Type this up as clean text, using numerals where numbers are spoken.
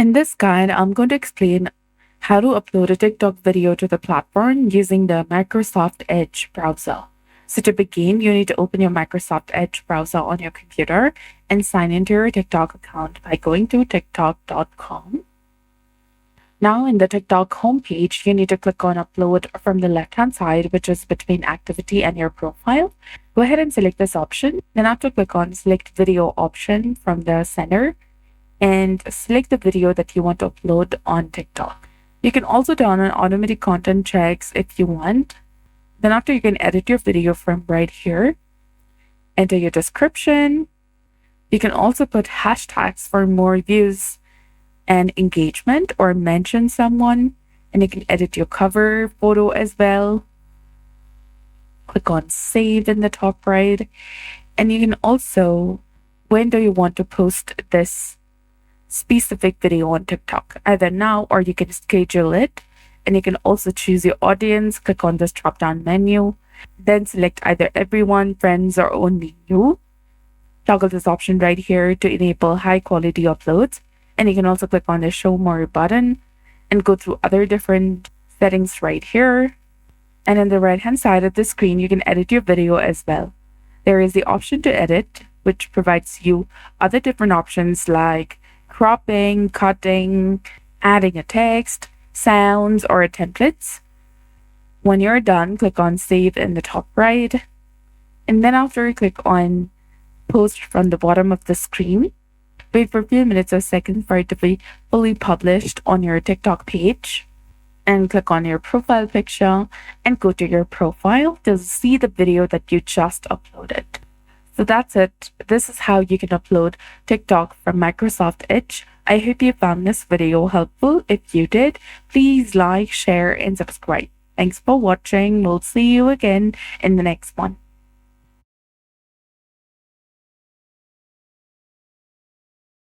In this guide, I'm going to explain how to upload a TikTok video to the platform using the Microsoft Edge browser. So to begin, you need to open your Microsoft Edge browser on your computer and sign into your TikTok account by going to tiktok.com. Now in the TikTok homepage, you need to click on upload from the left-hand side, which is between activity and your profile. Go ahead and select this option. Then after click on select video option from the center and select the video that you want to upload on TikTok. You can also turn on automatic content checks if you want. Then after you can edit your video from right here. Enter your description. You can also put hashtags for more views and engagement or mention someone, and you can edit your cover photo as well. Click on save in the top right, and you can also, when do you want to post this specific video on TikTok, either now or you can schedule it. And you can also choose your audience. Click on this drop down menu, then select either everyone, friends, or only you. Toggle this option right here to enable high quality uploads. And you can also click on the show more button and go through other different settings right here. And on the right hand side of the screen, you can edit your video as well. There is the option to edit, which provides you other different options like cropping, cutting, adding a text, sounds, or templates. When you're done, click on save in the top right. And then after you click on post from the bottom of the screen, wait for a few minutes or seconds for it to be fully published on your TikTok page. And click on your profile picture and go to your profile to see the video that you just uploaded. So that's it. This is how you can upload TikTok from Microsoft Edge. I hope you found this video helpful. If you did, please like, share, and subscribe. Thanks for watching. We'll see you again in the next one.